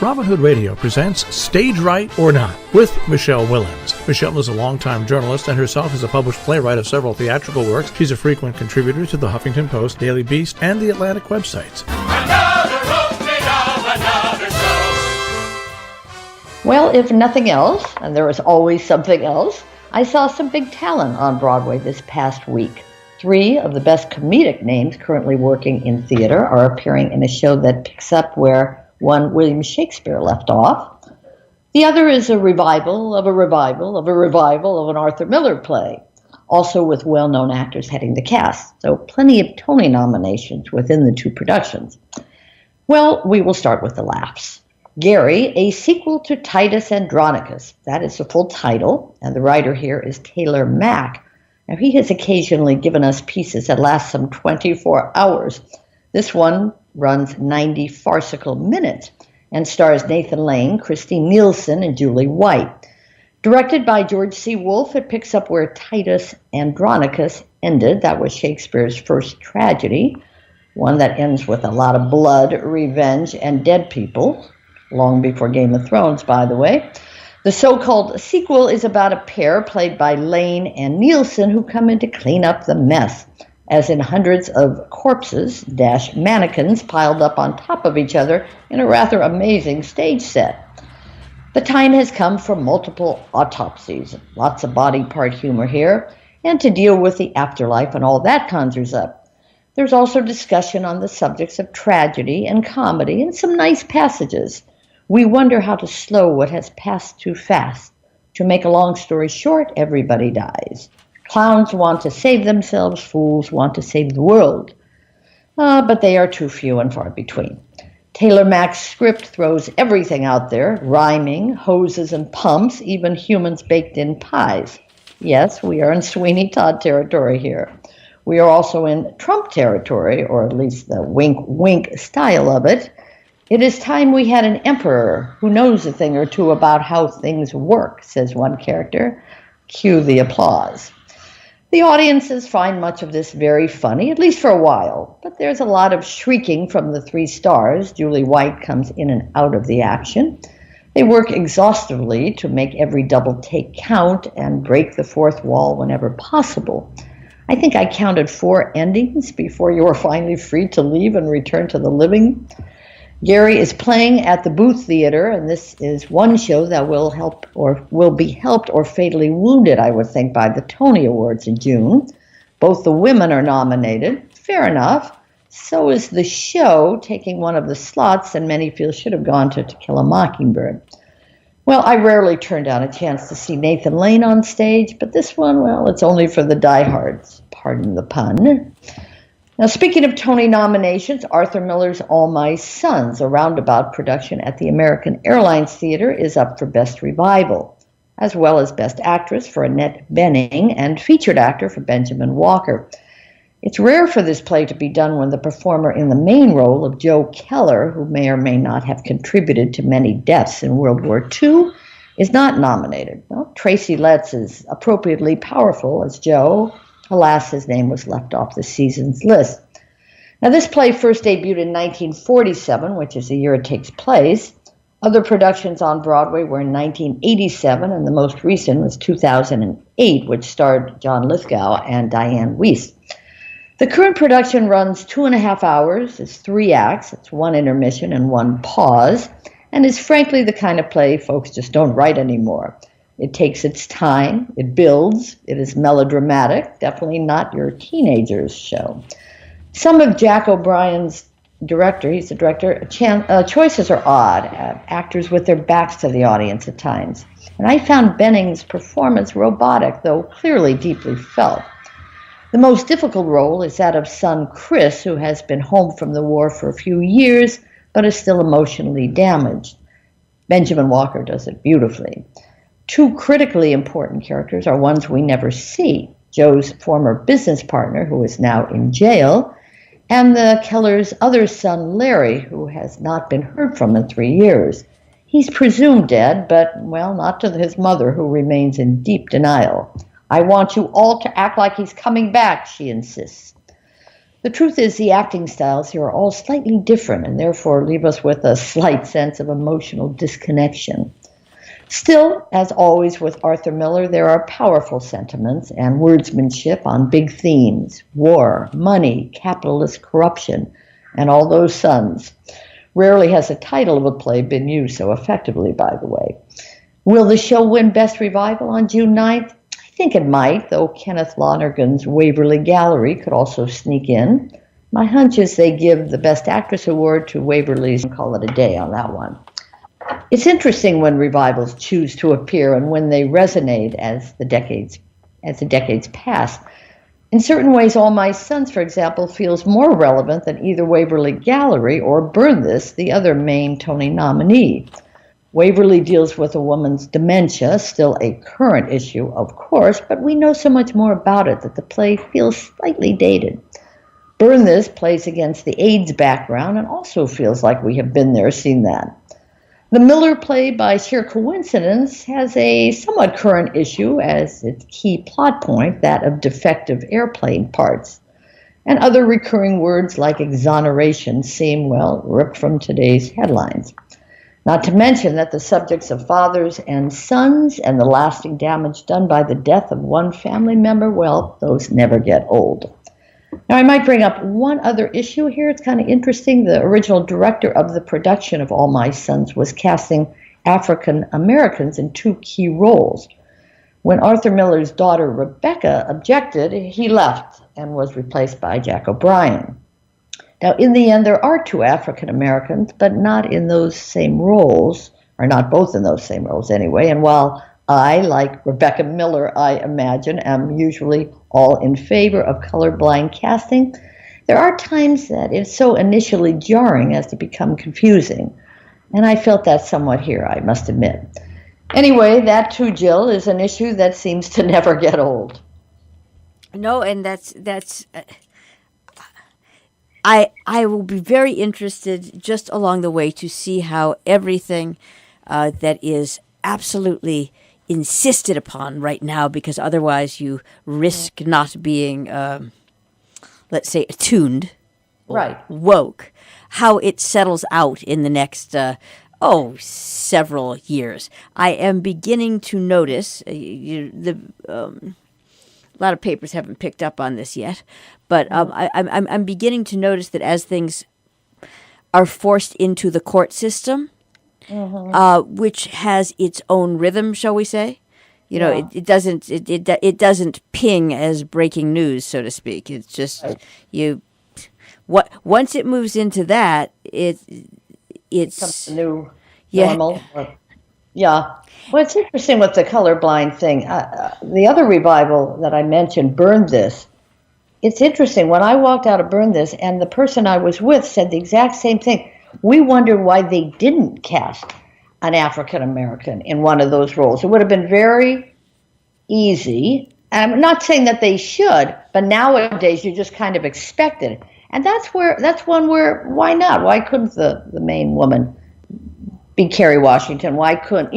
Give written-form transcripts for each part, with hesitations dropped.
Robin Hood Radio presents Stage Right or Not with Michele Willens. Michele is a longtime journalist and herself is a published playwright of several theatrical works. She's a frequent contributor to the Huffington Post, Daily Beast, and the Atlantic websites. Well, if nothing else, and there is always something else, I saw some big talent on Broadway this past week. 3 of the best comedic names currently working in theater are appearing in a show that picks up where one William Shakespeare left off. The other is a revival of a revival of a revival of an Arthur Miller play, also with well-known actors heading the cast, so plenty of Tony nominations within the 2 productions. Well, we will start with the laughs. Gary, a sequel to Titus Andronicus. That is the full title, and the writer here is Taylor Mack. Now, he has occasionally given us pieces that last some 24 hours. This one runs 90 farcical minutes and stars Nathan Lane, Christine Nielsen, and Julie White. Directed by George C. Wolfe, it picks up where Titus Andronicus ended. That was Shakespeare's first tragedy, one that ends with a lot of blood, revenge, and dead people, long before Game of Thrones, by the way. The so-called sequel is about a pair played by Lane and Nielsen who come in to clean up the mess, as in hundreds of corpses, mannequins piled up on top of each other in a rather amazing stage set. The time has come for multiple autopsies, lots of body part humor here, and to deal with the afterlife and all that conjures up. There's also discussion on the subjects of tragedy and comedy and some nice passages. We wonder how to slow what has passed too fast. To make a long story short, everybody dies. Clowns want to save themselves, fools want to save the world. But they are too few and far between. Taylor Mack's script throws everything out there, rhyming, hoses and pumps, even humans baked in pies. Yes, we are in Sweeney Todd territory here. We are also in Trump territory, or at least the wink-wink style of it. It is time we had an emperor who knows a thing or two about how things work, says one character. Cue the applause. The audiences find much of this very funny, at least for a while, but there's a lot of shrieking from the 3 stars. Julie White comes in and out of the action. They work exhaustively to make every double take count and break the 4th wall whenever possible. I think I counted 4 endings before you were finally free to leave and return to the living. Gary is playing at the Booth Theater, and this is one show that will be helped or fatally wounded, I would think, by the Tony Awards in June. Both the women are nominated. Fair enough. So is the show, taking one of the slots, and many feel should have gone to Kill a Mockingbird. Well, I rarely turn down a chance to see Nathan Lane on stage, but this one, well, it's only for the diehards. Pardon the pun. Now, speaking of Tony nominations, Arthur Miller's All My Sons, a roundabout production at the American Airlines Theater, is up for Best Revival, as well as Best Actress for Annette Bening and Featured Actor for Benjamin Walker. It's rare for this play to be done when the performer in the main role of Joe Keller, who may or may not have contributed to many deaths in World War II, is not nominated. Well, Tracy Letts is appropriately powerful as Joe. Alas, his name was left off the season's list. Now, this play first debuted in 1947, which is the year it takes place. Other productions on Broadway were in 1987, and the most recent was 2008, which starred John Lithgow and Diane Weiss. The current production runs 2.5 hours. It's 3 acts. It's 1 intermission and 1 pause, and is frankly the kind of play folks just don't write anymore. It takes its time, it builds, it is melodramatic, definitely not your teenager's show. Some of Jack O'Brien's he's the director, choices are odd, actors with their backs to the audience at times. And I found Benning's performance robotic, though clearly deeply felt. The most difficult role is that of son Chris, who has been home from the war for a few years, but is still emotionally damaged. Benjamin Walker does it beautifully. 2 critically important characters are ones we never see. Joe's former business partner, who is now in jail, and the killer's other son, Larry, who has not been heard from in 3 years. He's presumed dead, but, well, not to his mother, who remains in deep denial. I want you all to act like he's coming back, she insists. The truth is the acting styles here are all slightly different and therefore leave us with a slight sense of emotional disconnection. Still, as always with Arthur Miller, there are powerful sentiments and wordsmanship on big themes: war, money, capitalist corruption, and all those sons. Rarely has the title of a play been used so effectively, by the way. Will the show win Best Revival on June 9th? I think it might, though Kenneth Lonergan's Waverly-Gallery could also sneak in. My hunch is they give the Best Actress award to Waverly's and call it a day on that one. It's interesting when revivals choose to appear and when they resonate as the decades pass. In certain ways, All My Sons, for example, feels more relevant than either Waverly Gallery or Burn This, the other main Tony nominee. Waverly deals with a woman's dementia, still a current issue, of course, but we know so much more about it that the play feels slightly dated. Burn This plays against the AIDS background and also feels like we have been there, seen that. The Miller play, by sheer coincidence, has a somewhat current issue as its key plot point, that of defective airplane parts. And other recurring words like exoneration seem, well, ripped from today's headlines. Not to mention that the subjects of fathers and sons and the lasting damage done by the death of one family member, well, those never get old. Now, I might bring up one other issue here. It's kind of interesting. The original director of the production of All My Sons was casting African Americans in two key roles. When Arthur Miller's daughter Rebecca objected, he left and was replaced by Jack O'Brien. Now, in the end, there are two African Americans, but not in those same roles, or not both in those same roles anyway. And while I, like Rebecca Miller, I imagine, am usually all in favor of colorblind casting, there are times that it's so initially jarring as to become confusing. And I felt that somewhat here, I must admit. Anyway, that too, Jill, is an issue that seems to never get old. No, and that's I will be very interested just along the way to see how everything that is absolutely insisted upon right now, because otherwise you risk not being, let's say, attuned or right. woke, how it settles out in the next, several years. I am beginning to notice, a lot of papers haven't picked up on this yet, but I'm beginning to notice that as things are forced into the court system, which has its own rhythm, shall we say? You know, it doesn't ping as breaking news, so to speak. It's just once it moves into that, it's becomes a new normal. Yeah. Well, it's interesting with the colorblind thing. The other revival that I mentioned, Burn This. It's interesting. When I walked out of Burn This, and the person I was with said the exact same thing. We wondered why they didn't cast an African American in one of those roles. It would have been very easy. And I'm not saying that they should, but nowadays you just kind of expect it. And that's one where, why not? Why couldn't the main woman be Kerry Washington? Why couldn't,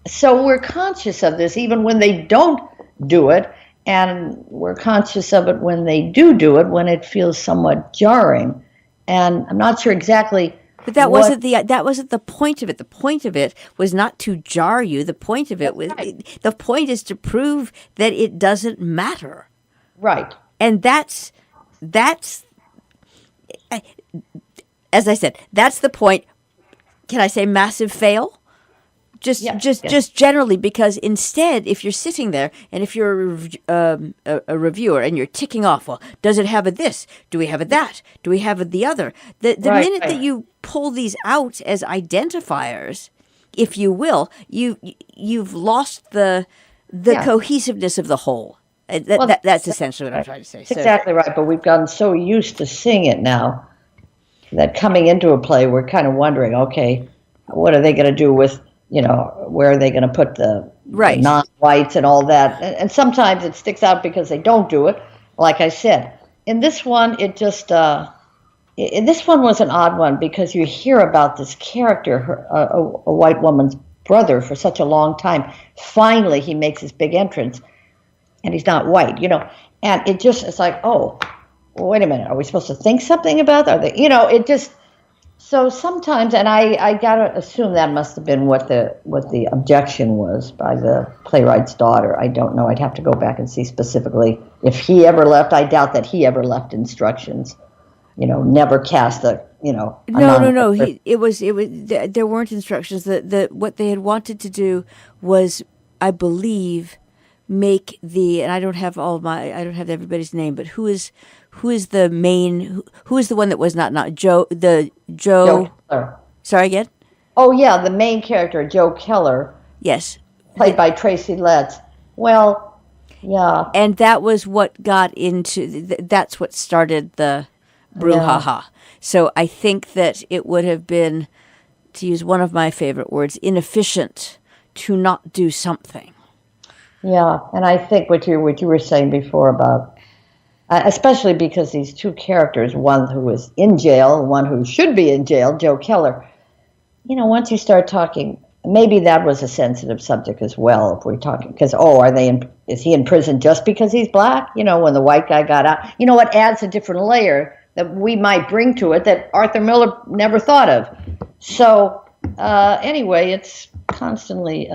so we're conscious of this even when they don't do it, and we're conscious of it when they do it, when it feels somewhat jarring. And I'm not sure exactly. But that wasn't the point of it. The point of it was not to jar you. The point of it was the point is to prove that it doesn't matter. Right. And that's as I said, that's the point. Can I say massive fail? Just generally, because instead, if you're sitting there and if you're a reviewer and you're ticking off, well, does it have a this? Do we have a that? Do we have a the other? The minute that you pull these out as identifiers, if you will, you've lost the cohesiveness of the whole. That's essentially what I'm trying to say. That's exactly right, but we've gotten so used to seeing it now that coming into a play, we're kind of wondering, okay, what are they going to do with, where are they going to put the non-whites and all that? And sometimes it sticks out because they don't do it. Like I said, in this one, this one was an odd one because you hear about this character, a white woman's brother, for such a long time. Finally, he makes his big entrance, and he's not white, and it's like, oh, wait a minute, are we supposed to think something about that? It just, so sometimes, and I gotta assume that must have been what the objection was by the playwright's daughter. I don't know. I'd have to go back and see specifically if he ever left. I doubt that he ever left instructions. Never cast a. No. It was. There weren't instructions. What they had wanted to do was, I believe, make and I don't have everybody's name, but who is the main? Who is the one that was not Joe? Joe Keller. Sorry again. Oh yeah, the main character, Joe Keller. Yes. Played by Tracy Letts. Well, yeah. And that was what got into. That's what started the brouhaha. Yeah. So I think that it would have been, to use one of my favorite words, inefficient to not do something. Yeah, and I think what you were saying before about, especially because these two characters, one who is in jail, one who should be in jail, Joe Keller, once you start talking, maybe that was a sensitive subject as well, if we're talking, because, is he in prison just because he's black? When the white guy got out, it adds a different layer that we might bring to it that Arthur Miller never thought of. So anyway, it's constantly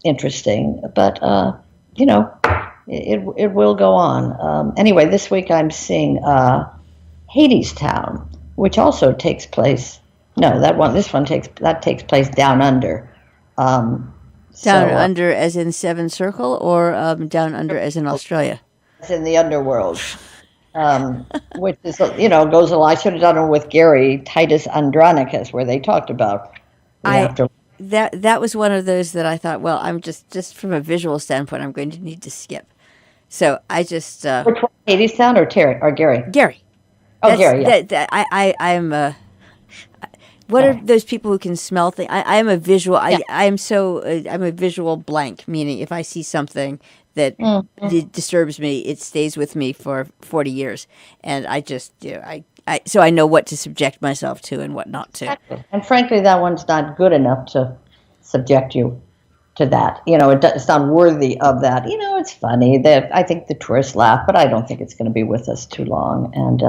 interesting, but it will go on. Anyway, this week I'm seeing Hadestown, which also takes place. No, that takes place down under. Down under, as in Seven Circle, or down under, as in Australia. It's in the underworld. Which is, goes along. I should have done it with Gary, Titus Andronicus, where they talked about that was one of those that I thought, well, I'm just from a visual standpoint, I'm going to need to skip. So I just which one, Hadestown or Gary? Gary. Oh, Gary. Yeah. I'm. What are those people who can smell things? I am a visual. Yeah. I'm a visual blank. Meaning, if I see something that disturbs me, it stays with me for 40 years, and I just so I know what to subject myself to and what not to. Exactly. And frankly, that one's not good enough to subject you to that. It's not worthy of that. It's funny that I think the tourists laugh, but I don't think it's going to be with us too long. And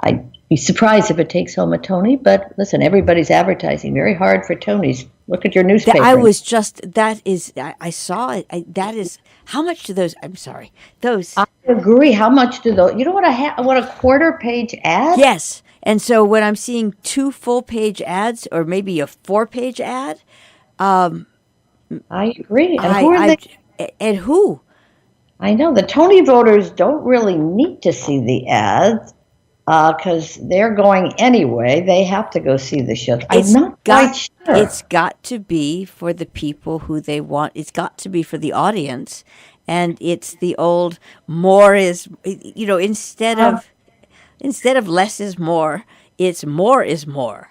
I'd be surprised if it takes home a Tony. But listen, everybody's advertising very hard for Tonys. Look at your newspaper. I saw it. That is, how much do those, I'm sorry, those. I agree. How much do those, what a quarter-page ad? Yes. And so when I'm seeing 2 full-page ads, or maybe a 4-page ad. I agree. And who are they? And who? I know. The Tony voters don't really need to see the ads. Because they're going anyway. They have to go see the show. I'm not quite sure. It's got to be for the people who they want. It's got to be for the audience. And it's the old more is, instead of less is more, it's more is more.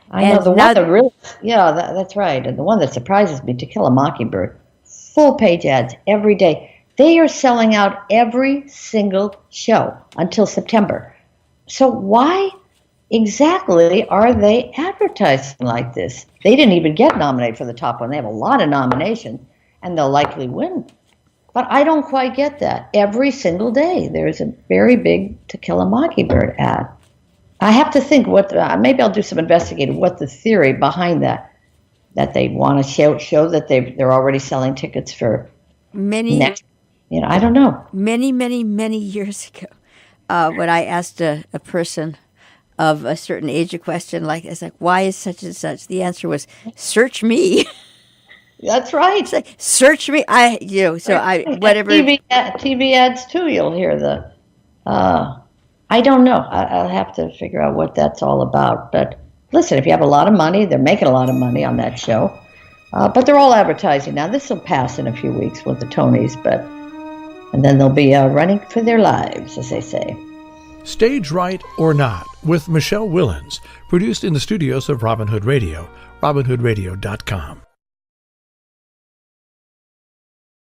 I know. The one that really, that's right. And the one that surprises me, To Kill a Mockingbird, full-page ads every day. They are selling out every single show until September. So why exactly are they advertising like this? They didn't even get nominated for the top one. They have a lot of nominations, and they'll likely win. But I don't quite get that. Every single day, there's a very big To Kill a Mockingbird ad. I have to think maybe I'll do some investigating what the theory behind that they want to show that they're already selling tickets for next. I don't know. Many, many, many years ago. When I asked a person of a certain age a question it's like, why is such and such? The answer was, search me. That's right. It's like, search me. Whatever. TV ads too. You'll hear the. I don't know. I'll have to figure out what that's all about. But listen, if you have a lot of money, they're making a lot of money on that show. But they're all advertising now. This will pass in a few weeks with the Tonys, and then they'll be running for their lives, as they say. Stage Right or Not with Michele Willens, produced in the studios of Robin Hood Radio, robinhoodradio.com.